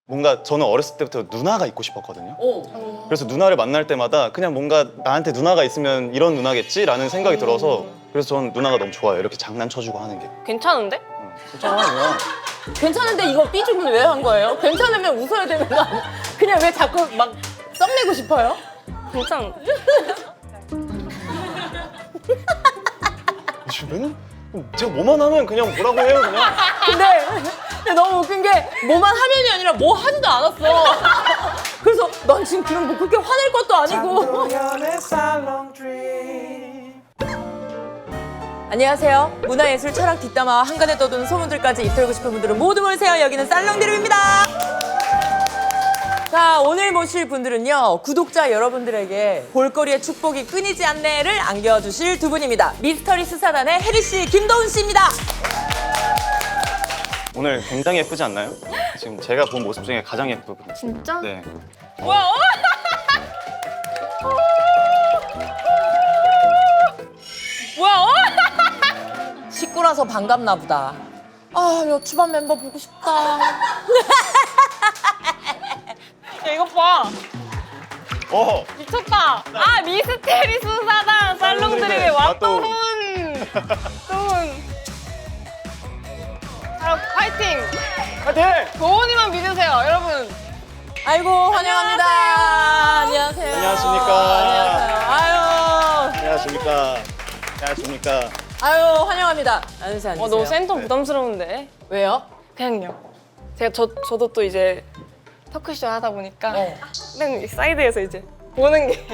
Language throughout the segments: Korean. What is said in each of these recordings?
뭔가 저는 어렸을 때부터 누나가 있고 싶었거든요. 그래서 누나를 만날 때마다 그냥 뭔가 나한테 누나가 있으면 이런 누나겠지라는 생각이 들어서 그래서 저는 누나가 너무 좋아요. 이렇게 장난쳐주고 하는 게. 괜찮은데? 괜찮아, 누나. 괜찮은데 이거 삐죽은 왜 한 거예요? 괜찮으면 웃어야 되는 거 아니야? 그냥 왜 자꾸 막 썸내고 싶어요? 괜찮은데? 지금 제가 뭐만 하면 그냥 뭐라고 해요, 그냥. 근데 너무 웃긴 게 뭐만 하면이 아니라 뭐 하지도 않았어. 그래서 넌 지금 그럼 뭐 그렇게 화낼 것도 아니고. 안녕하세요. 문화예술 철학 뒷담화와 한간에 떠도는 소문들까지 입털고 싶은 분들은 모두 모이세요. 여기는 살롱드림입니다. 자, 오늘 모실 분들은요. 구독자 여러분들에게 볼거리의 축복이 끊이지 않네를 안겨주실 두 분입니다. 미스터리 수사단의 혜리 씨, 김도훈 씨입니다. 오늘 굉장히 예쁘지 않나요? 지금 제가 본 모습 중에 가장 예쁘거든요. 진짜? 네. 뭐야? 뭐야? 식구라서 반갑나 보다. 아, 여추반 멤버 보고 싶다. 야, 이것 봐. 미쳤다. 네. 아, 미스테리 수사단 살롱드림의 왓도훈. 자, 파이팅. 파이팅! 도훈이만 믿으세요, 여러분. 아이고, 환영합니다. 안녕하세요. 안녕하십니까. 안녕하세요. 안녕하십니까. 안녕하십니까. 아유, 환영합니다. 안녕하세요. 안녕하세요. 너 센터 부담스러운데. 왜요? 그냥요. 저도 또 이제 토크쇼 하다 보니까 맨 사이드에서 이제 보는 게.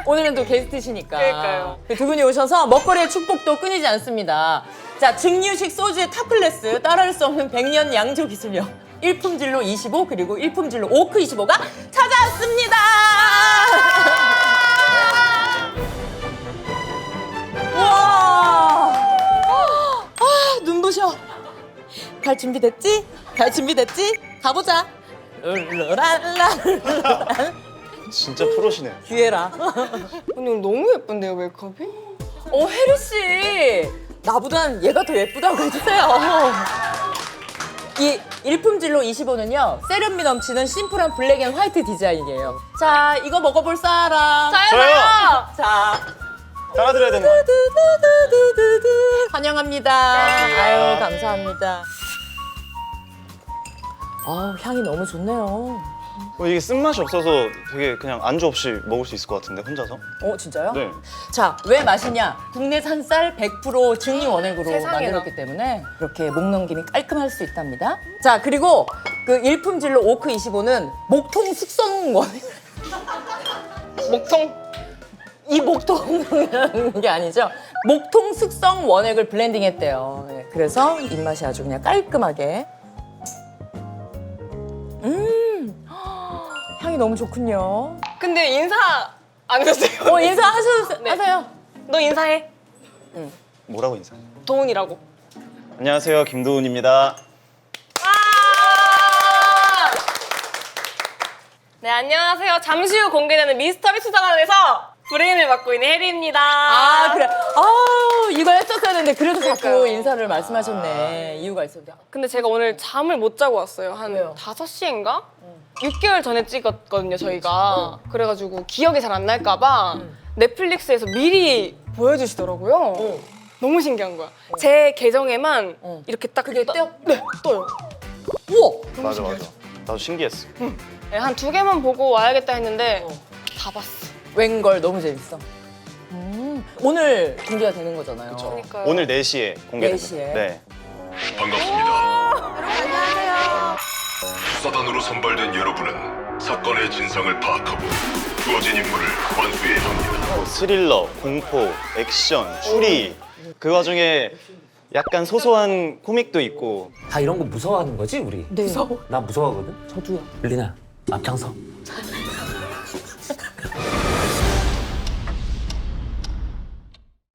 오늘은 또 게스트시니까. 그러니까요. 두 분이 오셔서 먹거리의 축복도 끊이지 않습니다. 자, 증류식 소주의 탑클래스, 따라할 수 없는 100년 양조 기술력. 일품진로 25 그리고 일품진로 오크 25가 찾아왔습니다. 와, 눈부셔. 갈 준비됐지? 갈 준비됐지? 가보자. 룰루랄라. 진짜 프로시네. 기회라. 오늘 너무 예쁜데요, 메이크업이? 혜리 씨, 나보단 얘가 더 예쁘다고 해주세요. 이 일품진로 25는요, 세련미 넘치는 심플한 블랙 앤 화이트 디자인이에요. 자, 이거 먹어볼 사람. 저요! 자, 따라드려야 되는 거 같아요. 두두두두두두. 환영합니다. 반갑습니다. 아유, 감사합니다. 향이 너무 좋네요. 이게 쓴맛이 없어서 되게 그냥 안주 없이 먹을 수 있을 것 같은데, 혼자서? 진짜요? 네. 자, 왜 맛있냐? 국내산 쌀 100% 증류 원액으로 세상에나. 만들었기 때문에 이렇게 목 넘김이 깔끔할 수 있답니다. 자, 그리고 그 일품진로 오크 25는 목통 숙성 원액. 목통? 이 목통이라는 게 아니죠. 목통 숙성 원액을 블렌딩했대요. 네, 그래서 입맛이 아주 그냥 깔끔하게. 향이 너무 좋군요. 근데 인사 안 했어요. 인사하세요. 너 인사해. 뭐라고 인사해? 도훈이라고. 안녕하세요, 김도훈입니다. 네, 안녕하세요. 잠시 후 공개되는 미스터리 수사관에서 브레인을 맡고 있는 혜리입니다. 그래. 이거 했었어야 되는데 그래도 자꾸 그러니까요. 인사를 말씀하셨네. 이유가 있었는데. 근데 제가 오늘 잠을 못 자고 왔어요. 한 왜요? 5시인가? 6개월 전에 찍었거든요, 저희가. 그래가지고 기억이 잘 안 날까봐 넷플릭스에서 미리 보여주시더라고요. 너무 신기한 거야. 제 계정에만 이렇게 딱 그게 떠요? 네, 떠요. 우와! 맞아. 나도 신기했어. 네, 한 2개만 보고 와야겠다 했는데 다 봤어. 웬걸 너무 재밌어. 오늘 공개가 되는 거잖아요. 그러니까요. 오늘 4시에 공개됩니다. 4시에? 네. 반갑습니다. 수사단으로 선발된 여러분은 사건의 진상을 파악하고 주어진 임무를 완수해야 합니다. 뭐 스릴러, 공포, 액션, 추리. 그 와중에 약간 소소한 코믹도 있고. 다 이런 거 무서워하는 거지 우리? 네. 무서워. 나 무서워하거든. 저도요. 릴리나 앞장서.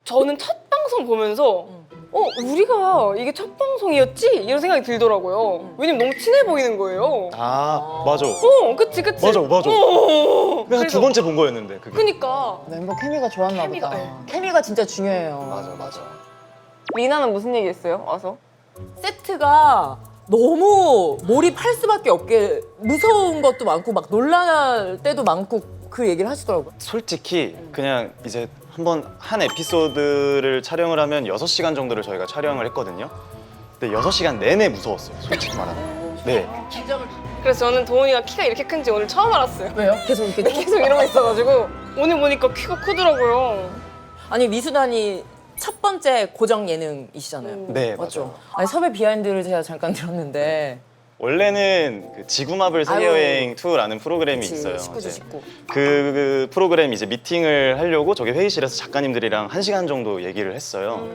저는 첫 방송 보면서 우리가 이게 첫 방송이었지? 이런 생각이 들더라고요. 왜냐면 너무 친해 보이는 거예요. 맞아. 그치. 맞아. 어. 그래서 두 번째 본 거였는데, 그게. 그니까. 멤버 케미가 좋았나 케미가, 보다. 네. 케미가 진짜 중요해요. 맞아. 리나는 무슨 얘기했어요? 와서? 세트가 너무 몰입할 수밖에 없게 무서운 것도 많고 막 놀랄 때도 많고 그 얘기를 하시더라고요. 솔직히 그냥 이제 한 에피소드를 촬영을 하면 6시간 정도를 저희가 촬영을 했거든요. 근데 6시간 내내 무서웠어요. 솔직히 말하면. 네. 그래서 저는 도훈이가 키가 이렇게 큰지 오늘 처음 알았어요. 왜요? 계속 이렇게 계속 이러고 있어가지고 오늘 보니까 키가 크더라고요. 아니 미수단이 첫 번째 고정 예능이시잖아요. 네, 맞죠? 맞아요. 아니 섭외 비하인드를 제가 잠깐 들었는데 원래는 그 지구마블 세계여행 2라는 프로그램이 있어요. 19주 이제 19. 그 프로그램 이제 미팅을 하려고 저기 회의실에서 작가님들이랑 1시간 정도 얘기를 했어요.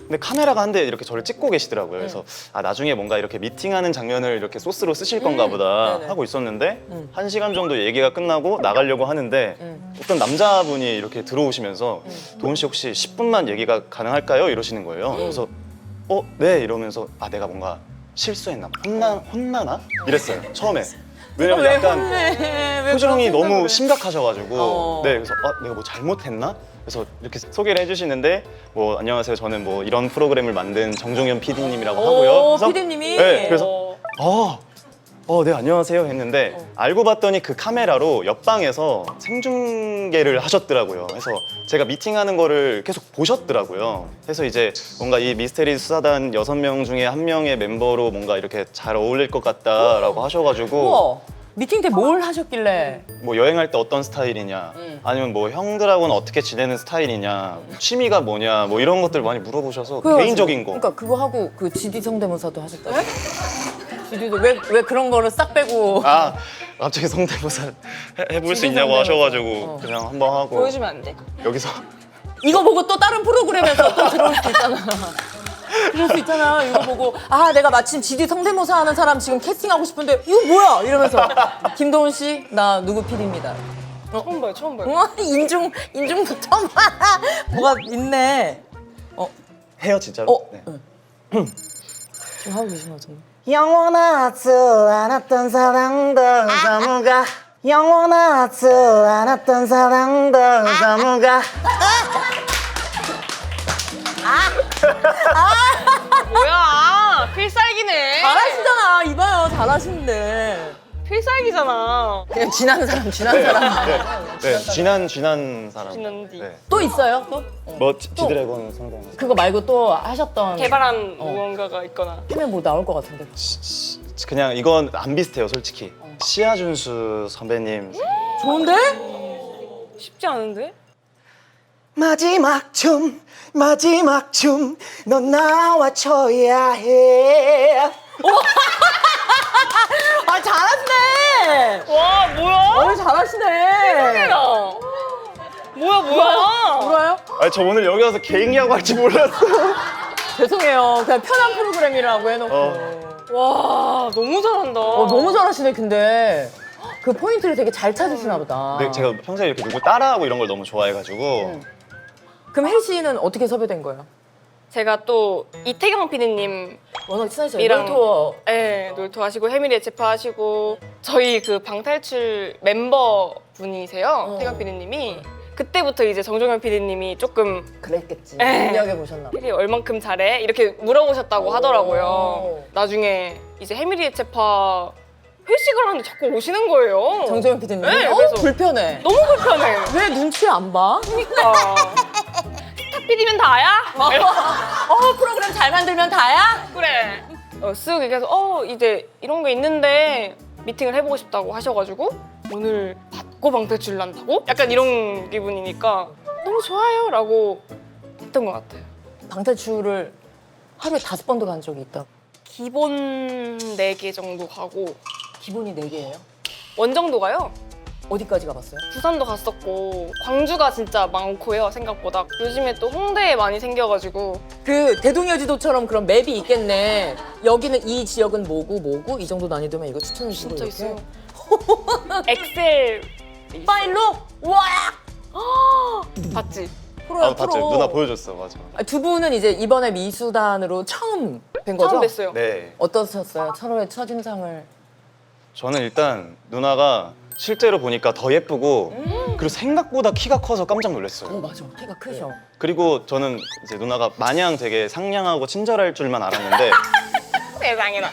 근데 카메라가 한 대 이렇게 저를 찍고 계시더라고요. 그래서 아 나중에 뭔가 이렇게 미팅하는 장면을 이렇게 소스로 쓰실 건가 보다 네네. 하고 있었는데 1시간 정도 얘기가 끝나고 나가려고 하는데 어떤 남자분이 이렇게 들어오시면서 도훈 씨 혹시 10분만 얘기가 가능할까요? 이러시는 거예요. 그래서 네 이러면서 아 내가 뭔가 실수했나? 혼나나? 이랬어요. 처음에. 왜냐면 왜 약간 혼내? 왜 표정이 그런 너무 생각을 해? 심각하셔가지고 네 그래서 내가 뭐 잘못했나? 그래서 이렇게 소개를 해주시는데 뭐 안녕하세요 저는 뭐 이런 프로그램을 만든 정종현 PD님이라고 하고요. 오, 그래서 PD님이? 네 그래서 네 안녕하세요 했는데 알고 봤더니 그 카메라로 옆방에서 생중계를 하셨더라고요. 그래서 제가 미팅하는 거를 계속 보셨더라고요. 그래서 이제 뭔가 이 미스테리 수사단 6명 중에 한 명의 멤버로 뭔가 이렇게 잘 어울릴 것 같다라고 하셔가지고 우와, 미팅 때 뭘 하셨길래? 뭐 여행할 때 어떤 스타일이냐 아니면 뭐 형들하고는 어떻게 지내는 스타일이냐 취미가 뭐냐 뭐 이런 것들 많이 물어보셔서 개인적인 거 그러니까 그거 하고 그 GD 성대모사도 하셨다고. GD도 왜 그런 거를 싹 빼고. 갑자기 성대모사 해볼 수 있냐고 하셔가지고 그냥 한번 하고 보여주면 안 돼? 여기서 이거 보고 또 다른 프로그램에서 또 들어올 수 있잖아. 그럴 수 있잖아. 이거 보고 내가 마침 GD 성대모사 하는 사람 지금 캐스팅하고 싶은데 이거 뭐야? 이러면서 김도훈 씨, 나 누구 PD입니다. 처음 봐요, 처음 봐요. 우와, 인중도 처음 봐. 뭐가 있네. 해요 진짜로? 네. 지금 하고 계신 거 같은데. 영원하지 않았던 사랑들 사무가 영원하지 않았던 사랑들 사무가 뭐야, 필살기네. 잘하시잖아. 이봐요, 잘하시는데. 필살기잖아. 그냥 지난 사람. 네, 쥐난 사람. 쥐난 뒤. 네. 또 있어요? 또? 뭐 지드래곤 성대모사. 그거 말고 또 하셨던. 개발한 무언가가 있거나. 하면 뭐 나올 것 같은데. 그냥 이건 안 비슷해요 솔직히. 시아준수 선배님. 좋은데? 쉽지 않은데? 마지막 춤 넌 나와 춰야 해 잘하시네. 와, 뭐야? 잘하시네. 뭐야? 울어요? 아니 저 오늘 여기 와서 개인기하고 할지 몰랐어. 죄송해요. 그냥 편한 프로그램이라고 해놓고. 와, 너무 잘한다. 너무 잘하시네. 근데 그 포인트를 되게 잘 찾으시나 보다. 네, 제가 평소에 이렇게 누구 따라하고 이런 걸 너무 좋아해가지고 그럼 혜리 씨는 어떻게 섭외된 거예요? 제가 또 이태경 PD님 워낙 친하시죠. 이랑- 놀토. 네, 놀토 하시고 해밀의 제파 하시고 저희 그 방탈출 멤버 분이세요. 태경 PD님이. 그때부터 이제 정종현 PD님이 조금 그랬겠지. 에. 능력해 보셨나 봐. 혜리 얼만큼 잘해? 이렇게 물어보셨다고 하더라고요. 나중에 이제 해밀의 제파 회식을 하는데 자꾸 오시는 거예요. 정정현 PD님. 네, 그래서 불편해. 너무 불편해. 왜 눈치를 안 봐? 그러니까 스타 PD면 다야? 프로그램 잘 만들면 다야? 그래. 쓱 얘기해서 이제 이런 게 있는데 미팅을 해보고 싶다고 하셔가지고 오늘 받고 방탈출 난다고? 약간 이런 기분이니까 너무 좋아요 라고 했던 것 같아요. 방탈출을 하루에 5번도 간 적이 있다. 기본 4개 정도 가고 기본이 4개예요? 원정도 가요. 어디까지 가봤어요? 부산도 갔었고 광주가 진짜 많고요 생각보다. 요즘에 또 홍대에 많이 생겨가지고 그 대동여지도처럼 그런 맵이 있겠네. 여기는 이 지역은 뭐고 이 정도 난이도면 이거 추천해 주시고 진짜 이렇게. 있어요. 엑셀 파일로? 와! 봤지? 프로야, 봤죠. 프로. 누나 보여줬어, 맞아. 두 분은 이제 이번에 미수단으로 처음 뵌 거죠? 처음 뵀어요. 네, 어떠셨어요? 서로의 첫인상을. 저는 일단 누나가 실제로 보니까 더 예쁘고 그리고 생각보다 키가 커서 깜짝 놀랐어요. 맞아. 키가 크셔. 그리고 저는 이제 누나가 마냥 되게 상냥하고 친절할 줄만 알았는데 세상에나.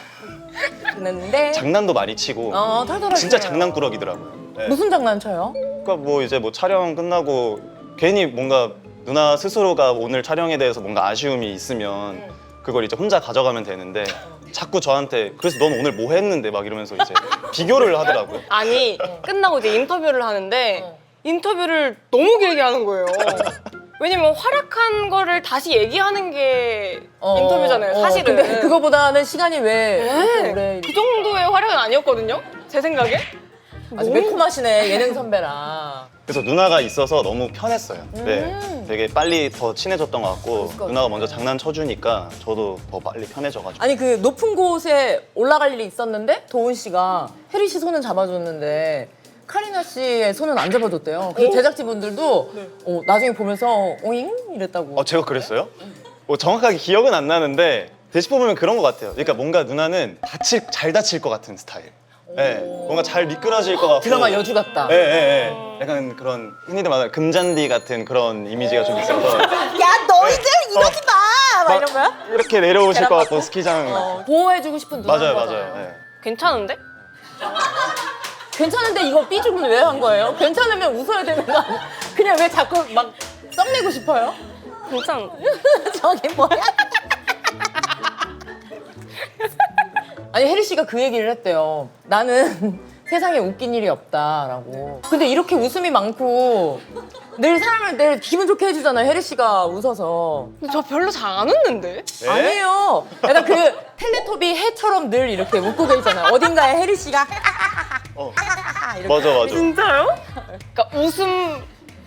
그랬는데 장난도 많이 치고 털털하시네요. 진짜 장난꾸러기더라고요. 네. 무슨 장난 쳐요? 그러니까 뭐 이제 뭐 촬영 끝나고 괜히 뭔가 누나 스스로가 오늘 촬영에 대해서 뭔가 아쉬움이 있으면 그걸 이제 혼자 가져가면 되는데 자꾸 저한테 그래서 넌 오늘 뭐 했는데 막 이러면서 이제 비교를 하더라고요. 아니 끝나고 이제 인터뷰를 하는데 인터뷰를 너무 길게 하는 거예요. 왜냐면 활약한 거를 다시 얘기하는 게 인터뷰잖아요. 사실은. 근데 그거보다는 시간이 왜 네. 오래 그 정도의 활약은 아니었거든요. 제 생각에. 아주 매콤하시네 예능 선배라. 그래서 누나가 있어서 너무 편했어요. 네, 되게 빨리 더 친해졌던 것 같고 것 누나가 먼저 장난쳐주니까 저도 더 빨리 편해져가지고. 아니 그 높은 곳에 올라갈 일이 있었는데 도훈 씨가 혜리 씨 손은 잡아줬는데 카리나 씨의 손은 안 잡아줬대요. 그 제작진분들도 나중에 보면서 오잉 이랬다고. 제가 그랬어요? 뭐 정확하게 기억은 안 나는데 되짚어 보면 그런 것 같아요. 그러니까 뭔가 누나는 잘 다칠 것 같은 스타일. 네, 뭔가 잘 미끄러질 것 같고. 드라마 여주 같다. 네, 네, 네. 약간 그런 흔히들 말하는 금잔디 같은 그런 이미지가 좀 있어서 야 너희들 이러지 마! 막 이런 거야? 이렇게 내려오실 것 같고 스키장. 보호해주고 싶은 누나. 맞아요, 맞아요. 네. 괜찮은데? 괜찮은데 이거 삐죽은 왜 한 거예요? 괜찮으면 웃어야 되는 거 아니야? 그냥 왜 자꾸 막 썩내고 싶어요? 괜찮. 저게 뭐야? 아니 혜리 씨가 그 얘기를 했대요. 나는 세상에 웃긴 일이 없다라고. 근데 이렇게 웃음이 많고 늘 사람을 늘 기분 좋게 해주잖아요. 혜리 씨가 웃어서. 근데 저 별로 잘 안 웃는데? 네? 아니에요. 약간 그 텔레토비 해처럼 늘 이렇게 웃고 계시잖아요. 어딘가에 혜리 씨가 이렇게. 맞아, 맞아. 진짜요? 그러니까 웃음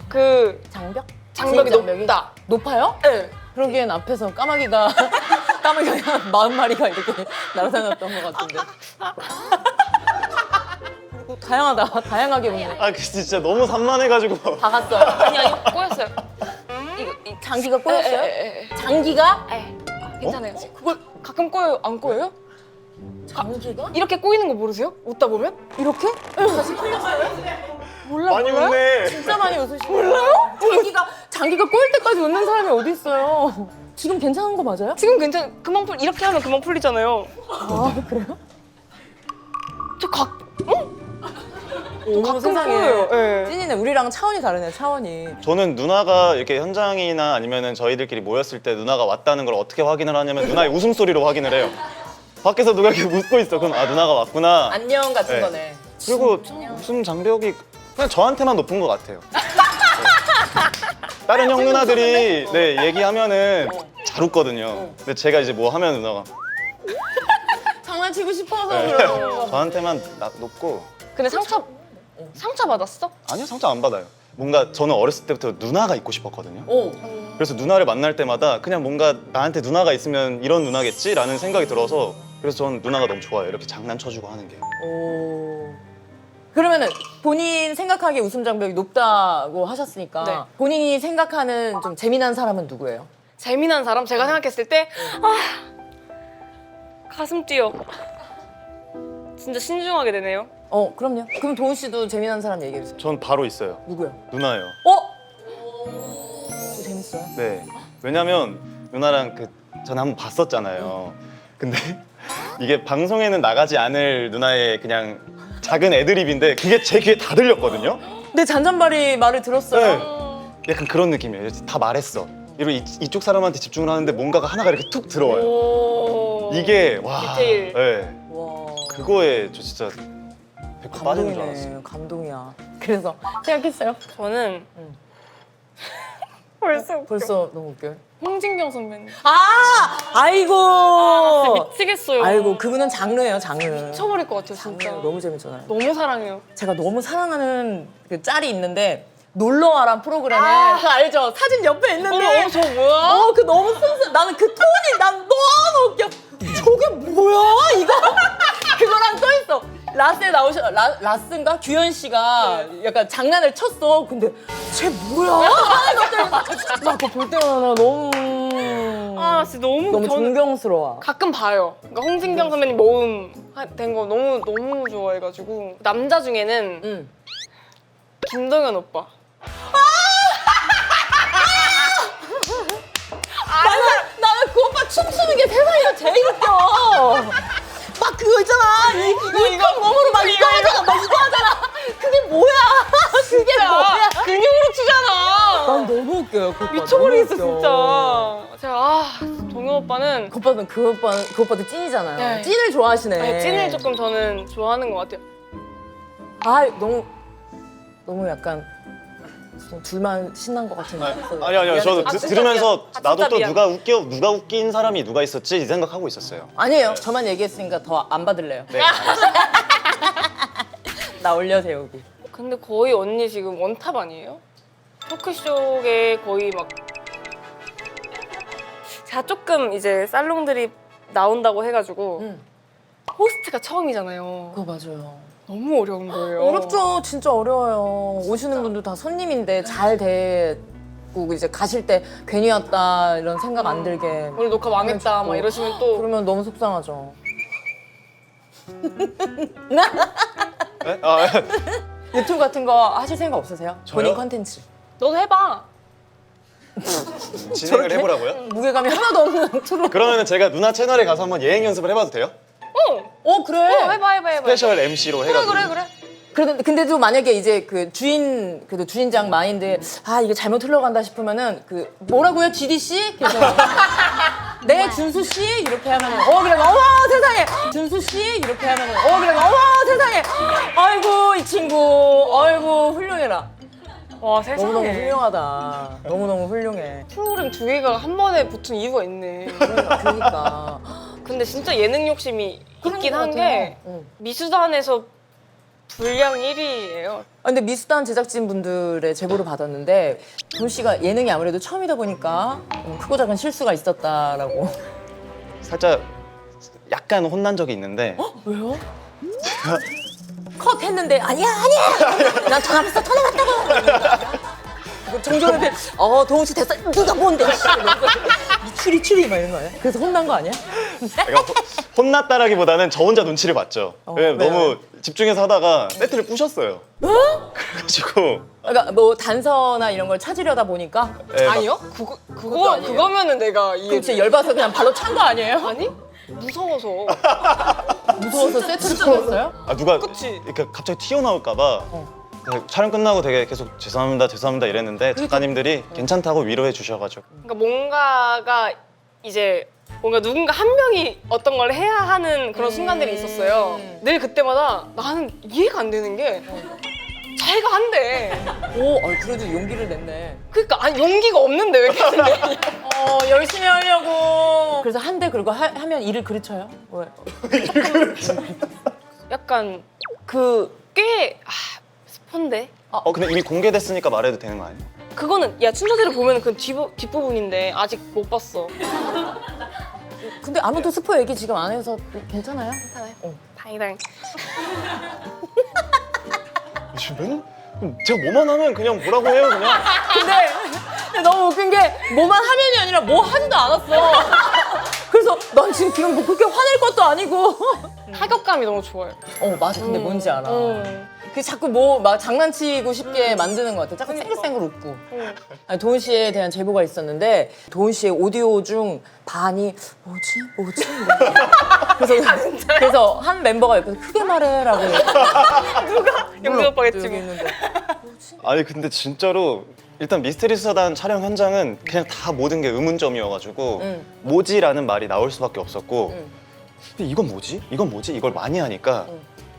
그 장벽? 장벽이 장벽이? 높다. 높아요? 네. 그러기엔 앞에서 까마귀가 까마귀가 한 40마리가 이렇게 날아다녔던 것 같은데. 그리고 다양하게 웃네. 아, 그 진짜 너무 산만해가지고. 다 갔어요. 아니 꼬였어요. 장기가 꼬였어요? 에. 장기가? 괜찮아요. 그걸 가끔 꼬여요? 안 꼬여요? 장기가? 이렇게 꼬이는 거 모르세요? 웃다 보면? 이렇게? 다시 풀렸어요? 몰라. 많이 몰라요? 웃네. 진짜 많이 웃으시네. 몰라요? 장기가 꼬일 때까지 웃는 사람이 어디 있어요? 지금 괜찮은 거 맞아요? 지금 괜찮. 금방 풀 이렇게 하면 금방 풀리잖아요. 아 그래요? 저 가끔 꼬여요. 예. 찐이네. 우리랑 차원이 다르네. 차원이. 저는 누나가 이렇게 현장이나 아니면은 저희들끼리 모였을 때 누나가 왔다는 걸 어떻게 확인을 하냐면 누나의 웃음소리로 확인을 해요. 밖에서 누가 이렇게 웃고 있어. 그럼 누나가 왔구나. 안녕 같은 네. 거네. 그리고 웃음 장벽이 그냥 저한테만 높은 것 같아요. 네. 다른 형 누나들이 네, 얘기하면은 잘 웃거든요. 근데 제가 이제 뭐 하면 누나가 장난치고 싶어서 네. 그러는 거. 저한테만 높고 근데 상처 받았어? 아니요, 상처 안 받아요. 뭔가 저는 어렸을 때부터 누나가 있고 싶었거든요. 오. 그래서 누나를 만날 때마다 그냥 뭔가 나한테 누나가 있으면 이런 누나겠지라는 생각이 들어서 그래서 저는 누나가 너무 좋아요. 이렇게 장난쳐주고 하는 게. 오. 그러면은 본인 생각하기에 웃음 장벽이 높다고 하셨으니까 네. 본인이 생각하는 좀 재미난 사람은 누구예요? 재미난 사람 제가 생각했을 때 가슴 뛰어. 진짜 신중하게 되네요. 그럼요. 그럼 도훈 씨도 재미난 사람 얘기해 주세요. 전 바로 있어요. 누구요? 누나예요. 재밌어요? 네. 왜냐면 누나랑 저는 한번 봤었잖아요. 근데 이게 방송에는 나가지 않을 누나의 그냥 작은 애드립인데 그게 제 귀에 다 들렸거든요. 내 잔잔바리 말을 들었어요. 네. 약간 그런 느낌이에요. 다 말했어. 이리고 이쪽 사람한테 집중을 하는데 뭔가가 하나가 이렇게 툭 들어와요. 오. 이게 와. 디테일. 네. 와. 그거에 저 진짜 100% 빠지는 줄 알았어요. 감동이네. 감동이야. 그래서 생각했어요? 저는 응. 벌써 너무 웃겨요. 홍진경 선배님. 아이고. 진짜 미치겠어요. 아이고 그분은 장르예요, 장르. 미쳐버릴 것 같아요, 장르 진짜. 너무 재밌잖아요. 너무 사랑해요. 제가 너무 사랑하는 그 짤이 있는데 놀러와란 프로그램에 그거 알죠? 사진 옆에 있는데 저 뭐야? 그 너무 순수 나는 그 톤이 난 너무 웃겨. 저게 뭐야 이거? 그거랑 써 있어. 라스에 라스인가 규현 씨가 약간 장난을 쳤어. 근데 쟤 뭐야? 하는 것들 나 그거 볼 때마다 너무 아 진짜 너무 너무 저는 존경스러워. 가끔 봐요. 그러니까 홍진경 선배님 모음 된 거 너무 좋아해가지고 남자 중에는 응. 김동현 오빠. 나는 그 오빠 춤추는 게 세상에서 제일 웃겨. 막 그거 있잖아. 이거 몸으로 막 이거 하잖아. 막 이거 하잖아. 그게 뭐야? 그게 뭐야? 근육으로 추잖아. 난 너무 웃겨요. 그 오빠. 미쳐버리겠어 너무 웃겨. 진짜. 제가 동현 오빠는 그 오빠도 찐이잖아요. 네. 찐을 좋아하시네. 아니, 찐을 조금 저는 좋아하는 것 같아요. 아 너무 약간 둘만 신난 것 같은 느낌. 아니요. 저도 아, 진짜 들으면서 미안. 아, 나도 진짜 또 미안. 누가 웃긴 사람이 누가 있었지 이 생각하고 있었어요. 아니에요. 저만 얘기했으니까 더 안 받을래요. 네. 나 올려세요 여기. 근데 거의 언니 지금 원탑 아니에요? 토크쇼에 거의 막 제가 조금 이제 살롱들이 나온다고 해가지고 응. 호스트가 처음이잖아요. 그거 맞아요. 너무 어려운 거예요. 어렵죠. 진짜 어려워요. 오시는 분들 다 손님인데 잘 되고 이제 가실 때 괜히 왔다 이런 생각 안 들게. 오늘 녹화 망했다 막 이러시면 또 그러면 너무 속상하죠. 네? 아, 유튜브 같은 거 하실 생각 없으세요? 저요? 본인 컨텐츠. 너도 해봐. 진행을 해보라고요? 무게감이 하나도 없는 트로. 그러면 제가 누나 채널에 가서 한번 예행 연습을 해봐도 돼요? 그래. 해봐. 스페셜 MC로 해가지고. 그래. 근데도 만약에 이제 그 주인장 마인드 이게 잘못 흘러간다 싶으면은 그 뭐라고요 GDC? 그래서 네 준수 씨 이렇게 하면은 그래 어머 세상에 준수 씨 이렇게 하면은 그래 어머 세상에 아이고 이 친구 아이고 훌륭해라. 와 세상에. 너무너무 훌륭하다. 너무너무 훌륭해. 프로그램 두 개가 한 번에 붙은 이유가 있네. 그러니까 근데 진짜 예능 욕심이 있긴 것 한 같아요. 게 응. 미수단에서 분량 1위예요. 근데 미스단 제작진 분들의 제보를 받았는데 돈 씨가 예능이 아무래도 처음이다 보니까 크고 작은 실수가 있었다라고. 살짝 약간 혼난 적이 있는데 왜요? 컷 했는데 아니야 난 전화 받았어 전화 받다고. 정정한테 도훈 씨 됐어 네가 뭔데 이 추리 막 이런 거 아니야? 그래서 혼난 거 아니야? 내가 혼났다라기보다는 저 혼자 눈치를 봤죠. 왜냐면 왜요? 너무 집중해서 하다가 세트를 부셨어요. 그래가지고 그러니까 뭐 단서나 이런 걸 찾으려다 보니까 예, 막 아니요? 그것도 아니에요. 그거면은 내가 이해. 그럼 진짜 열받아서 그냥 발로 찬 거 아니에요? 아니? 무서워서. 무서워서 세트를 끊었어요? 누가 그치. 이렇게 갑자기 튀어나올까봐 촬영 끝나고 되게 계속 죄송합니다 이랬는데 작가님들이 괜찮다고 위로해 주셔가지고 그러니까 뭔가가 이제 뭔가 누군가 한 명이 어떤 걸 해야 하는 그런 순간들이 있었어요. 늘 그때마다 나는 이해가 안 되는 게 자기가 한대. 그래도 용기를 냈네. 그러니까 아니 용기가 없는데 왜 계속 내? 열심히 하려고. 그래서 한대 그리고 하면 일을 그르쳐요? 왜? 약간 꽤 스폰데. 근데 이미 공개됐으니까 말해도 되는 거 아니에요? 그거는 야 춘자들을 보면 그 뒷부분인데 아직 못 봤어. 근데 아무도 스포 얘기 지금 안 해서 괜찮아요? 괜찮아요. 다행이다. 지금 제가 뭐만 하면 그냥 뭐라고 해요 그냥. 근데 너무 웃긴 게 뭐만 하면이 아니라 뭐 하지도 않았어. 그래서 난 지금 뭐 그렇게 화낼 것도 아니고. 타격감이 너무 좋아요. 맞아. 근데 뭔지 알아. 음. 그 자꾸 뭐 막 장난치고 싶게 만드는 것 같아. 자꾸 쌩글쌩글 웃고. 아니, 도훈 씨에 대한 제보가 있었는데 도훈 씨의 오디오 중 반이 뭐지? 그래서 한 멤버가 옆에서 크게 말해라고. 영재 오빠겠지 여기 뭐. 있는데. 아니 근데 진짜로 일단 미스테리 수사단 촬영 현장은 그냥 다 모든 게 의문점이어가지고 뭐지라는 말이 나올 수밖에 없었고 근데 이건 뭐지? 이걸 많이 하니까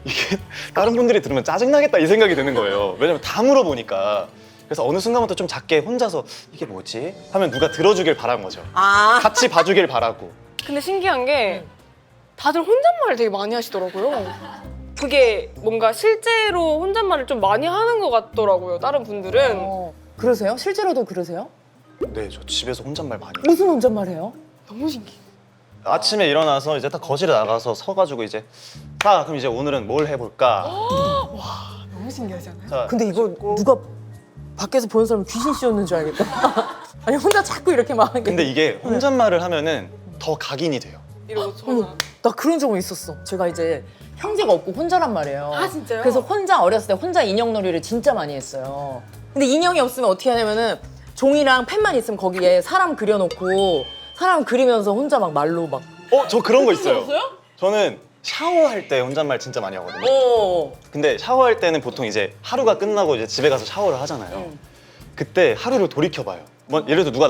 이게 다른 분들이 들으면 짜증나겠다 이 생각이 드는 거예요. 왜냐면 다 물어보니까. 그래서 어느 순간부터 좀 작게 혼자서 이게 뭐지? 하면 누가 들어주길 바란 거죠. 같이 봐주길 바라고. 근데 신기한 게 다들 혼잣말을 되게 많이 하시더라고요. 그게 뭔가 실제로 혼잣말을 좀 많이 하는 것 같더라고요. 다른 분들은. 그러세요? 실제로도 그러세요? 네, 저 집에서 혼잣말 많이 해요. 무슨 혼잣말해요? 너무 신기해. 아침에 일어나서 이제 딱 거실에 나가서 서가지고 이제 자 그럼 이제 오늘은 뭘 해볼까? 너무 신기하지 않아요? 자, 근데 이거 누가 밖에서 보는 사람은 귀신 씌웠는 줄 알겠다. 아니 혼자 자꾸 이렇게 막. 근데 이게 혼잣말을 하면은 더 각인이 돼요. 이러고 전화. 나 그런 적은 있었어. 제가 이제 형제가 없고 혼자란 말이에요. 아, 진짜요? 그래서 혼자 어렸을 때 혼자 인형놀이를 진짜 많이 했어요. 근데 인형이 없으면 어떻게 하냐면은 종이랑 펜만 있으면 거기에 사람 그려놓고 사람 그리면서 혼자 막 말로 막. 저 그런 거 있어요. 없어요? 저는 샤워할 때 혼잣말 진짜 많이 하거든요. 오. 근데 샤워할 때는 보통 이제 하루가 끝나고 이제 집에 가서 샤워를 하잖아요. 그때 하루를 돌이켜봐요. 뭐 예를 들어 누가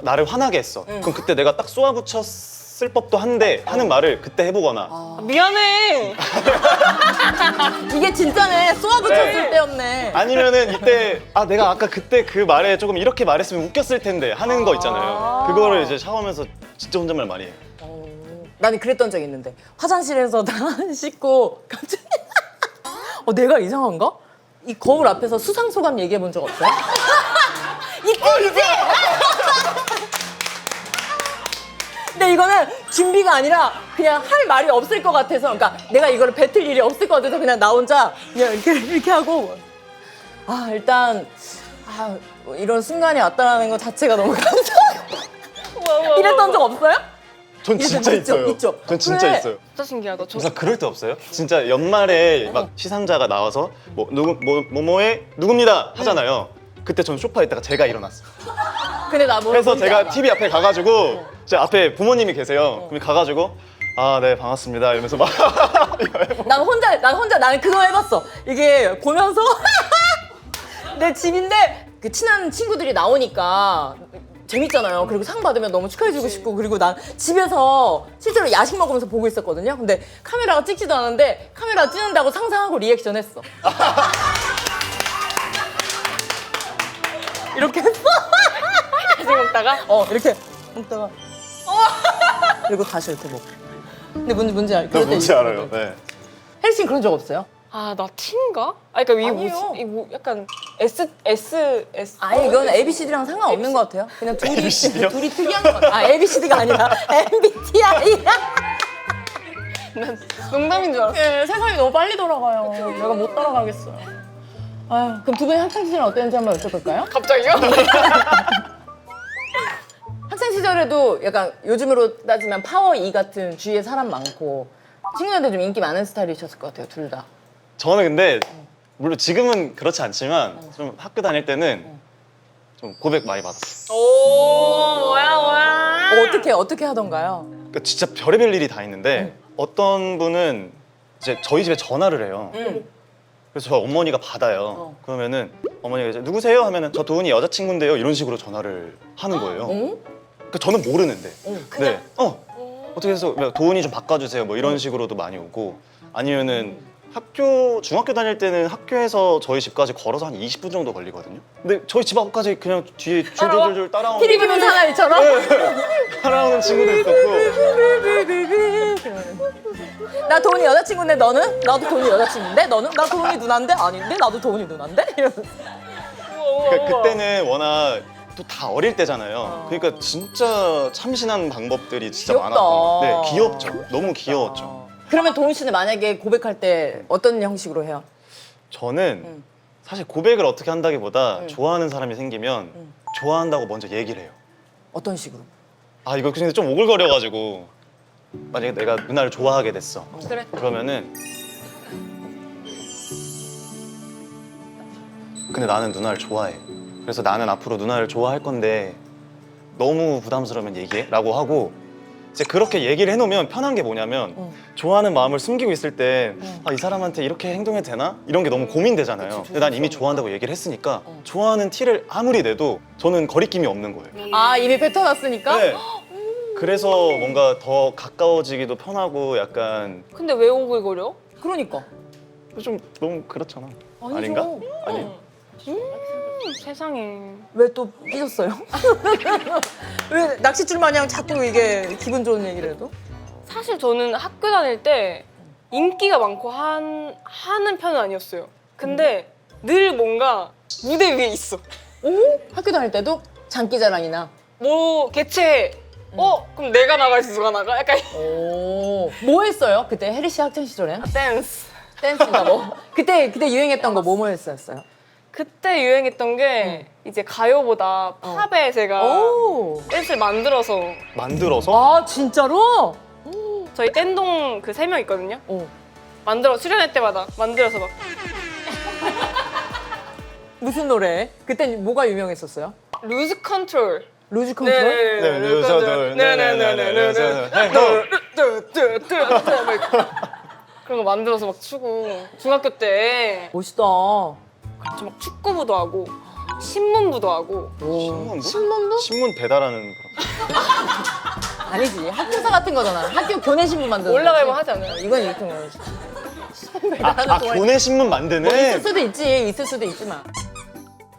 나를 화나게 했어. 그럼 그때 내가 딱 쏘아붙였을 법도 한데 하는 말을 그때 해보거나. 아, 미안해. 이게 진짜네. 쏘아붙였을 네. 때였네. 아니면은 이때 내가 아까 그때 그 말에 조금 이렇게 말했으면 웃겼을 텐데 하는 거 있잖아요. 그거를 이제 샤워하면서 진짜 혼잣말 많이 해요. 나는 그랬던 적이 있는데 화장실에서 다 씻고 갑자기 내가 이상한가? 이 거울 앞에서 수상 소감 얘기해 본 적 없어요? 이제 근데 이거는 준비가 아니라 그냥 할 말이 없을 것 같아서 그러니까 내가 이거를 뱉을 일이 없을 것 같아서 그냥 나 혼자 그냥 이렇게 하고 일단 이런 순간이 왔다라는 것 자체가 너무 감사하고 이랬던 적 없어요? 전 진짜 있죠, 있어요. 있죠. 전 진짜 그래. 있어요. 진짜 신기하다. 진짜 그럴 때 없어요? 진짜 연말에 막 시상자가 나와서 뭐뭐의 누굽니다 하잖아요. 그때 전 소파에 있다가 제가 일어났어요. 근데 나 뭐. 그래서 제가 TV 앞에 가가지고 제 앞에 부모님이 계세요. 그럼 가가지고 네 반갑습니다 이러면서 막 이거 해보고. 나는 그거 해봤어. 이게 보면서 내 집인데 그 친한 친구들이 나오니까 재밌잖아요. 그리고 상 받으면 너무 축하해주고 싶고 그리고 난 집에서 실제로 야식 먹으면서 보고 있었거든요. 근데 카메라가 찍지도 않았는데 카메라 찍는다고 상상하고 리액션 했어. 이렇게 했어. 야식 먹다가 이렇게 먹다가 그리고 다시 이렇게 먹고. 근데 뭔지 알죠? 나 뭔지 알아요. 네. 헬싱 그런 적 없어요? 나 T인가? 그러니까 이게 아니에요. 뭐지? 이거 약간 S. 아니 이건 ABCD랑 상관없는 것 같아요. 그냥 ABCD 요? 둘이 특이한 것 같아요. ABCD가 아니라 MBTI. 난 농담인 줄 알았어. 세상이 너무 빨리 돌아가요. 내가 못 따라가겠어요. 그럼 두 분이 학창 시절은 어땠는지 한번 여쭤볼까요? 갑자기요? 학창 시절에도 약간 요즘으로 따지면 파워 E 같은 주위에 사람 많고 친구한테 좀 인기 많은 스타일이셨을 것 같아요, 둘 다. 저는 근데 물론 지금은 그렇지 않지만 좀 학교 다닐 때는 좀 고백 많이 받았어요. 오, 뭐야. 어떻게 하던가요? 그러니까 진짜 별의별 일이 다 있는데 어떤 분은 이제 저희 집에 전화를 해요. 그래서 저 어머니가 받아요. 그러면은 어머니가 이제 누구세요? 하면은 저 도훈이 여자친구인데요. 이런 식으로 전화를 하는 거예요. 그러니까 저는 모르는데. 네. 어떻게 해서 도훈이 좀 바꿔주세요. 뭐 이런 식으로도 많이 오고 아니면은 중학교 다닐 때는 학교에서 저희 집까지 걸어서 한 20분 정도 걸리거든요. 근데 저희 집 앞까지 그냥 뒤에 줄줄줄 따라오는 피리기문 사나이처럼? 따라오는 친구도 있었고. 나 도훈이 여자친구인데 너는? 나도 도훈이 여자친구인데 너는? 나 도훈이 누나인데? 아닌데? 나도 도훈이 누나인데? 이러면서. 그러니까 그때는 워낙 또 다 어릴 때잖아요. 그러니까 진짜 참신한 방법들이 진짜 귀엽다. 많았고, 네 귀엽죠. 너무 귀여웠죠. 그러면 도훈 씨는 만약에 고백할 때 어떤 형식으로 해요? 저는 사실 고백을 어떻게 한다기보다 좋아하는 사람이 생기면 좋아한다고 먼저 얘기를 해요. 어떤 식으로? 이거 근데 좀 오글거려가지고 만약에 내가 누나를 좋아하게 됐어. 그래. 그러면은 근데 나는 누나를 좋아해. 그래서 나는 앞으로 누나를 좋아할 건데 너무 부담스러우면 얘기해 라고 하고 이제 그렇게 얘기를 해놓으면 편한 게 뭐냐면 좋아하는 마음을 숨기고 있을 때 이 사람한테 이렇게 행동해도 되나? 이런 게 너무 고민되잖아요. 근데 난 이미 좋아한다고 얘기를 했으니까 좋아하는 티를 아무리 내도 저는 거리낌이 없는 거예요. 이미 뱉어놨으니까? 네. 그래서 뭔가 더 가까워지기도 편하고 약간 근데 왜 오글거려? 그러니까. 좀 너무 그렇잖아. 아니죠. 아닌가? 아니. 세상에. 왜 또 삐졌어요? 왜 낚싯줄 마냥 자꾸 이게 기분 좋은 얘기를 해도? 사실 저는 학교 다닐 때 인기가 많고 하는 편은 아니었어요. 근데 늘 뭔가 무대 위에 있어. 학교 다닐 때도 장기자랑이나. 뭐 개최. 그럼 내가 나가야지 누가 나가? 약간 뭐 했어요? 그때 혜리 씨 학창 시절엔? 댄스. 댄스인가 뭐? 그때 유행했던 거 뭐 했었어요? 그때 유행했던 게 이제 가요보다 팝에 제가 오. 댄스를 만들어서 만들어서 아 진짜로? 저희 댄동 그 3명 있거든요. 어. 만들어 수련회 때마다 만들어서 막 무슨 노래? 그때 뭐가 유명했었어요? 루즈 컨트롤. 루즈 컨트롤? 네, 루저들. 그런 거 만들어서 막 추고 중학교 때 멋있다. 저 막 축구부도 하고 신문부도 하고 신문부? 신문 배달하는 거. 아니지 학교사 같은 거잖아. 학교 교내 신문 만드는 올라가면 거지. 하지 않아요? 이건 이렇게 말하지. 교내 신문 만드네. 있을 수도 있지. 있을 수도 있지만.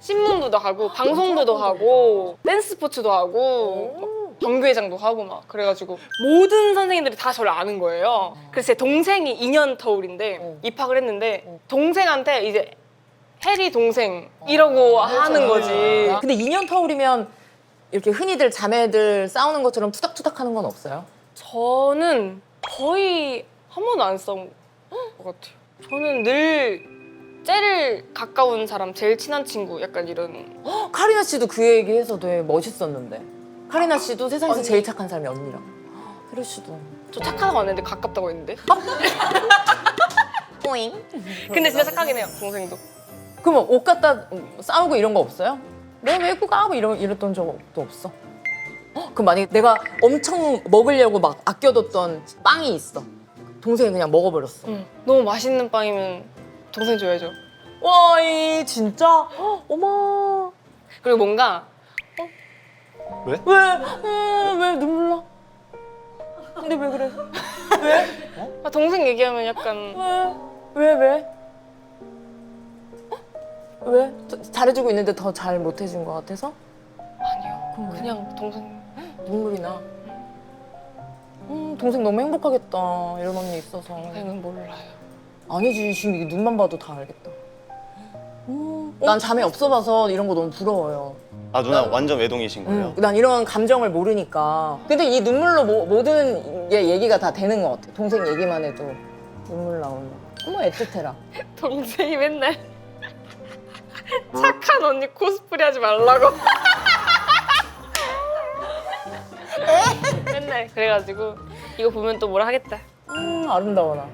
신문부도 하고 방송부도 하고 댄스 스포츠도 하고 막 정규회장도 하고 막 그래가지고 모든 선생님들이 다 저를 아는 거예요. 그래서 제 동생이 2년 터울인데 입학을 했는데 동생한테 이제 해리 동생 이러고 하는 거지. 근데 2년 터울이면 이렇게 흔히들 자매들 싸우는 것처럼 투닥투닥 하는 건 없어요? 저는 거의 한 번도 안 싸운 것 같아요. 저는 늘 제일 가까운 사람, 제일 친한 친구 약간 이런. 카리나 씨도 그 얘기해서 되게 멋있었는데. 카리나 씨도 세상에서 제일 착한 사람이 언니랑. 혜리 씨도. 저 착하다고 안 했는데 가깝다고 했는데. 꼬잉. 근데 진짜 착하긴 해요, 동생도. 그럼 옷 갖다 싸우고 이런 거 없어요? 내가 왜 입고 가? 뭐 이랬던 적도 없어. 그럼 만약에 내가 엄청 먹으려고 막 아껴뒀던 빵이 있어. 동생이 그냥 먹어버렸어. 너무 맛있는 빵이면 동생 줘야죠. 와, 이 진짜? 어머. 그리고 뭔가 왜? 왜 눈물 나? 근데 왜 그래? 왜? 동생 얘기하면 약간 왜? 왜? 잘해주고 있는데 더 잘 못해준 것 같아서? 아니요. 그냥 동생. 눈물이 나. 동생 너무 행복하겠다. 이런 언니 있어서. 동생은 몰라요. 아니지, 지금 이게 눈만 봐도 다 알겠다. 난 자매 없어봐서 이런 거 너무 부러워요. 아 누나 완전 외동이신 거예요? 난 이런 감정을 모르니까. 근데 이 눈물로 모든 게 얘기가 다 되는 것 같아. 동생 얘기만 해도 눈물 나오는. 어머, 애틋해라. 동생이 맨날 착한 언니 코스프레 하지 말라고. 맨날 그래가지고 이거 보면 또 뭐라 하겠다. 아름다워라.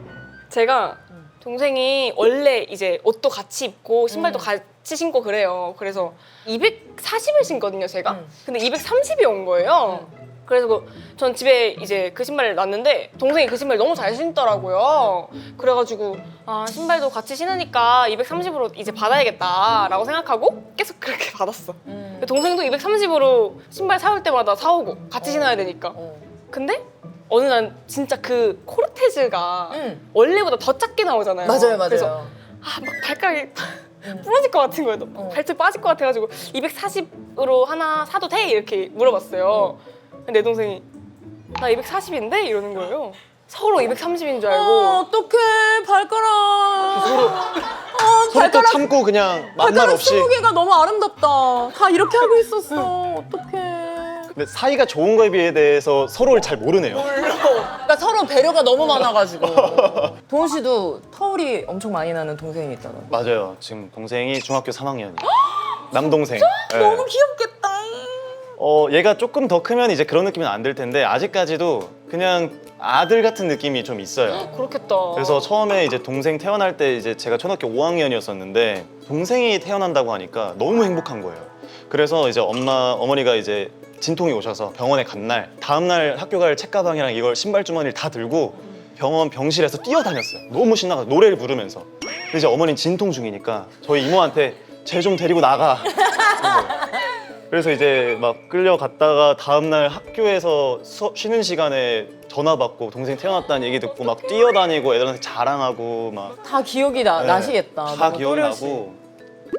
제가 동생이 원래 이제 옷도 같이 입고 신발도 같이 신고 그래요. 그래서 240을 신거든요, 제가. 근데 230이 온 거예요. 그래서 전 집에 이제 그 신발을 놨는데 동생이 그 신발 너무 잘 신더라고요. 그래가지고 아 신발도 같이 신으니까 230으로 이제 받아야겠다라고 생각하고 계속 그렇게 받았어. 동생도 230으로 신발 사올 때마다 사오고 같이 신어야 되니까. 근데 어느 날 진짜 그 코르테즈가 원래보다 더 작게 나오잖아요. 맞아요. 그래서 막 발가락이 부러질 것 같은 거예요. 발톱 빠질 것 같아가지고 240으로 하나 사도 돼? 이렇게 물어봤어요. 근데 내 동생이 나 240인데? 이러는 거예요. 서로 230인 줄 알고. 어떡해, 발가락. 서로 또 참고 그냥 말 발가락 없이. 20개가 너무 아름답다. 다 이렇게 하고 있었어. 어떡해. 근데 사이가 좋은 거에 비해 대해서 서로를 잘 모르네요. 그러니까 서로 배려가 너무 많아가지고. 동훈 씨도 터울이 엄청 많이 나는 동생이 있잖아. 맞아요. 지금 동생이 중학교 3학년이에요. 남동생. 네. 너무 귀엽겠다. 얘가 조금 더 크면 이제 그런 느낌은 안 들 텐데 아직까지도 그냥 아들 같은 느낌이 좀 있어요. 그렇겠다. 그래서 처음에 이제 동생 태어날 때 이제 제가 초등학교 5학년이었었는데 동생이 태어난다고 하니까 너무 행복한 거예요. 그래서 이제 어머니가 이제 진통이 오셔서 병원에 간 날 다음 날 학교 갈 책가방이랑 이걸 신발 주머니를 다 들고 병원 병실에서 뛰어다녔어요. 너무 신나서 노래를 부르면서. 근데 이제 어머니는 진통 중이니까 저희 이모한테 쟤 좀 데리고 나가. 그래서 이제 막 끌려갔다가 다음날 학교에서 쉬는 시간에 전화 받고 동생 태어났다는 얘기 듣고 막 뛰어다니고 애들한테 자랑하고 막 다 기억이 나시겠다. 다 너무 기억이 또렷이. 나고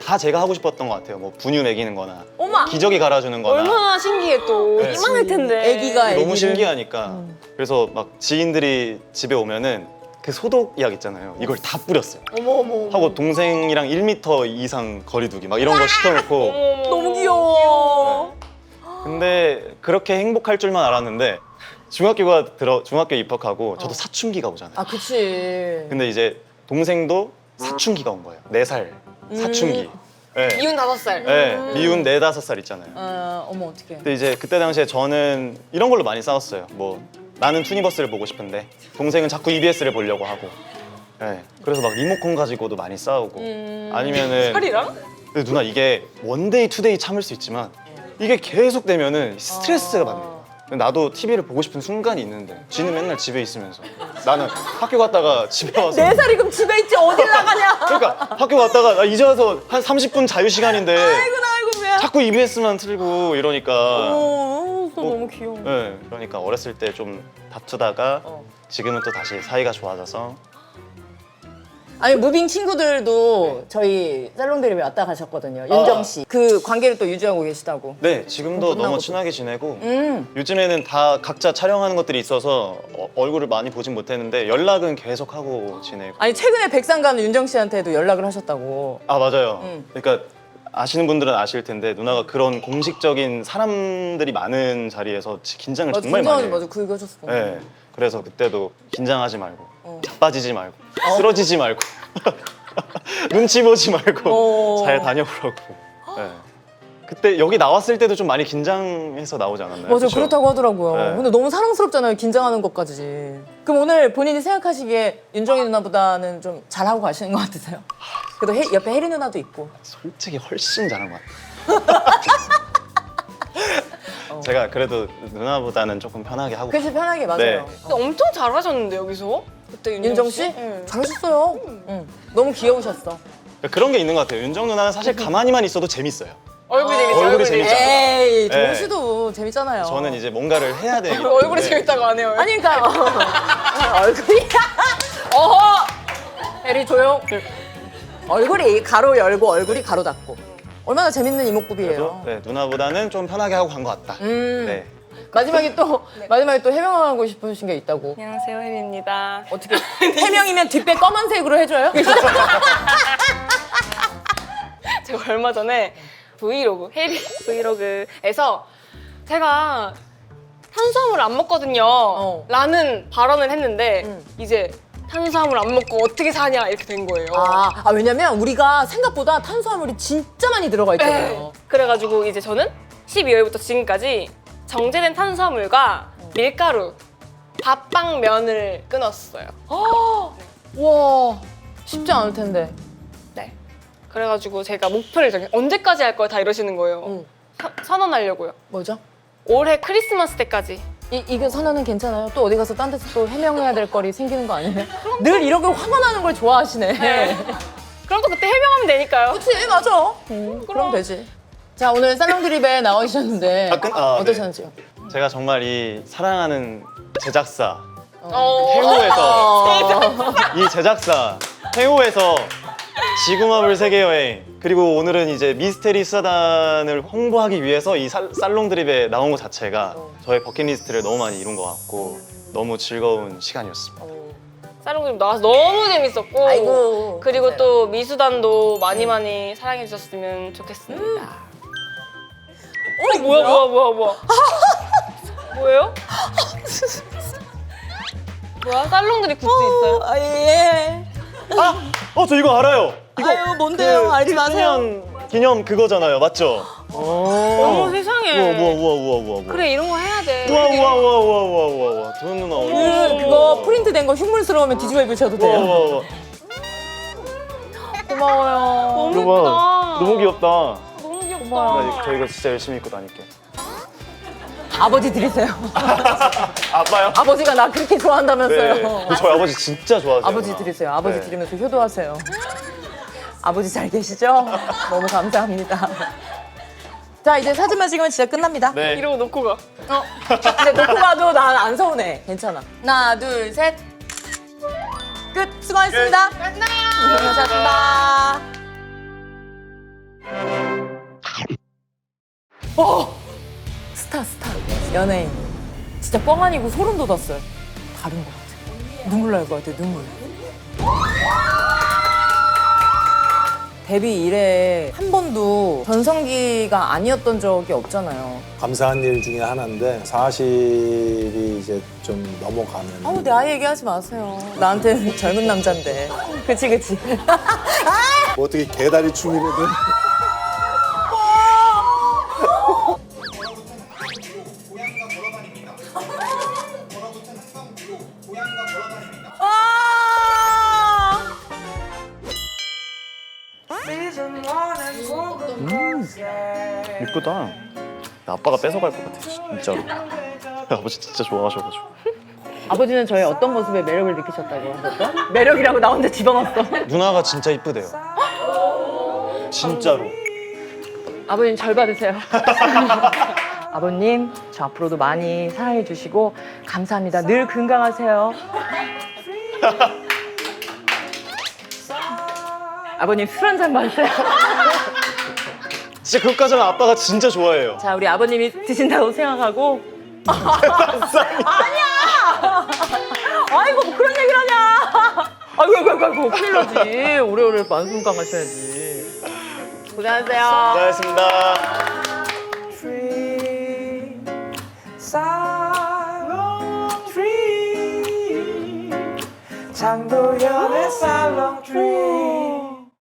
다 제가 하고 싶었던 것 같아요. 뭐 분유 먹이는 거나 어머. 기저귀 갈아주는 거나 얼마나 신기해 또. 네. 이만할 텐데. 애기가 너무 애기를. 신기하니까 그래서 막 지인들이 집에 오면은 그 소독약 있잖아요. 이걸 다 뿌렸어요. 어머. 하고 동생이랑 1m 이상 거리두기 막 이런 거 시켜놓고 너무 귀여워. 근데 그렇게 행복할 줄만 알았는데 중학교 입학하고 저도 사춘기가 오잖아요. 아, 그치. 근데 이제 동생도 사춘기가 온 거예요. 4살 사춘기. 네. 미운 5살. 네, 미운 4, 5살 있잖아요. 어머 어떡해. 근데 이제 그때 당시에 저는 이런 걸로 많이 싸웠어요. 뭐 나는 투니버스를 보고 싶은데 동생은 자꾸 EBS를 보려고 하고. 네, 그래서 막 리모컨 가지고도 많이 싸우고. 아니면은 살이랑? 근데 누나 이게 원데이 투데이 참을 수 있지만 이게 계속 되면은 스트레스가 받는 거야. 나도 TV를 보고 싶은 순간이 있는데 지는 맨날 집에 있으면서 나는 학교 갔다가 집에 와서 4살이 그럼 집에 있지 어딜 나가냐. 그러니까 학교 갔다가 나 이제 와서 한 30분 자유 시간인데 아이고 미안. 자꾸 EBS만 틀고 이러니까 너무 귀여워. 네, 그러니까 어렸을 때 좀 다투다가 지금은 또 다시 사이가 좋아져서 아니 무빙 친구들도 저희 살롱 드립에 왔다 가셨거든요. 윤정 씨. 그 관계를 또 유지하고 계시다고. 네 지금도 끝나고도. 너무 친하게 지내고 요즘에는 다 각자 촬영하는 것들이 있어서 얼굴을 많이 보진 못했는데 연락은 계속 하고 지내고 아니 최근에 백상 가는 윤정 씨한테도 연락을 하셨다고. 아 맞아요. 그러니까 아시는 분들은 아실 텐데 누나가 그런 공식적인 사람들이 많은 자리에서 긴장을 맞아, 정말 많이 해요. 맞아 그 얘기하셨어. 네, 그래서 그때도 긴장하지 말고 자빠지지 말고 쓰러지지 말고 눈치 보지 말고 잘 다녀보라고. 네. 그때 여기 나왔을 때도 좀 많이 긴장해서 나오지 않았나요? 맞아 그쵸? 그렇다고 하더라고요. 네. 근데 너무 사랑스럽잖아요. 긴장하는 것까지. 그럼 오늘 본인이 생각하시기에 윤정이 누나보다는 좀 잘하고 가시는 것 같으세요? 그래도 옆에 혜리 누나도 있고. 솔직히 훨씬 잘한 것 같아요. 제가 그래도 누나보다는 조금 편하게 하고 그래서 편하게 맞아요. 네. 근데 엄청 잘하셨는데 여기서? 그때 윤정 씨? 네. 잘하셨어요. 응. 너무 귀여우셨어. 그런 게 있는 것 같아요. 윤정 누나는 사실 가만히만 있어도 재밌어요. 얼굴 재밌죠. 얼굴이 재밌죠. 에이 정우 네. 씨도 재밌잖아요. 저는 이제 뭔가를 해야 되기 때문에 얼굴이 재밌다고 안 해요. 아니 그러니까 얼굴이 어허 혜리 조용. 얼굴이 가로 열고 얼굴이 가로 닫고 얼마나 재밌는 그래도 이목구비예요. 네, 누나보다는 좀 편하게 하고 간 것 같다. 네. 마지막에 또 해명하고 싶으신 게 있다고. 안녕하세요, 혜리입니다. 어떻게 해명이면 뒷배 검은색으로 해줘요? 제가 얼마 전에 브이로그, 혜리 브이로그에서 제가 탄수화물을 안 먹거든요. 라는 발언을 했는데 이제 탄수화물 안 먹고 어떻게 사냐 이렇게 된 거예요. 왜냐면 우리가 생각보다 탄수화물이 진짜 많이 들어가 있잖아요. 그래가지고 이제 저는 12월부터 지금까지 정제된 탄수화물과 밀가루, 밥빵면을 끊었어요. 와 쉽지 않을 텐데. 네. 그래가지고 제가 목표를 정해 언제까지 할 거야 다 이러시는 거예요. 선언하려고요. 뭐죠? 올해 크리스마스 때까지. 이게 선언은 괜찮아요? 또 어디 가서 딴 데서 또 해명해야 될 거리 생기는 거 아니에요? 늘 이렇게 화가 나는 걸 좋아하시네. 그럼 또 그때 해명하면 되니까요. 그치 맞아. 그럼 되지. 자 오늘 살롱 드립에 나오셨는데 네. 어떠셨는지요? 제가 정말 이 사랑하는 제작사 어. 태호에서 이 제작사 태호에서 지구마블 세계여행 그리고 오늘은 이제 미스테리 수사단을 홍보하기 위해서 이 살롱 드립에 나온 것 자체가 저의 버킷리스트를 너무 많이 이룬 것 같고 너무 즐거운 시간이었습니다. 살롱드립 나와서 너무 재밌었고 아이고, 그리고 맞아요. 또 미수단도 많이 사랑해 주셨으면 좋겠습니다. 뭐야? 뭐예요? 뭐야? 살롱드립 굿즈 있어요? 예. 저 이거 알아요. 이거 아유, 뭔데요? 알지 마세요. 1주년 기념 그거잖아요, 맞죠? 어머 세상에. 우와. 그래 이런 거 해야 돼. 우와. 도현 누나 어디 그거 프린트된 거 흉물스러우면 뒤집어 입으셔도 돼요. 우와. 고마워요. 너무 이거 예쁘다. 봐. 너무 귀엽다. 너무 귀엽다. 저 이거 진짜 열심히 입고 다닐게. 아버지 드리세요. 아빠요? 아버지가 나 그렇게 좋아한다면서요. 네. 저희 아버지 진짜 좋아하세요. 아버지 드리세요. 아버지 네. 드리면서 효도하세요. 아버지 잘 계시죠? 너무 감사합니다. 자 이제 사진만 찍으면 진짜 끝납니다. 네. 이러고 놓고 가. 근데 놓고 가도 난 안 서운해. 괜찮아. 하나, 둘, 셋. 끝. 수고하셨습니다. 감사합니다. 스타. 연예인. 진짜 뻥 아니고 소름 돋았어요. 다른 것 같아. 눈물 날 것 같아, 눈물. 데뷔 이래 한 번도 전성기가 아니었던 적이 없잖아요. 감사한 일 중에 하나인데 40이 이제 좀 넘어가면 아우 내 아이 얘기하지 마세요. 나한테는 젊은 남잔데. 그치. 뭐 어떻게 개다리 춤이라든 이쁘다. 아빠가 뺏어갈 것 같아 진짜로. 아버지 진짜 좋아하셔가지고. 아버지는 저의 어떤 모습에 매력을 느끼셨다고 하셨죠? 매력이라고 나 혼자 집어넣었어. 누나가 진짜 이쁘대요. 진짜로. 아버님 절 받으세요. 아버님, 저 앞으로도 많이 사랑해 주시고 감사합니다. 늘 건강하세요. 아버님 술 한 잔 마세요. 진짜 그것까지 하면 아빠가 진짜 좋아해요. 자, 우리 아버님이 드신다고 생각하고. 아니야. 아이고 뭐 그런 얘기를 하냐. 아이고 큰일 나지. 오래오래 만순강 하셔야지. 고생하세요. 고생하셨습니다. 장도연의 살롱 트리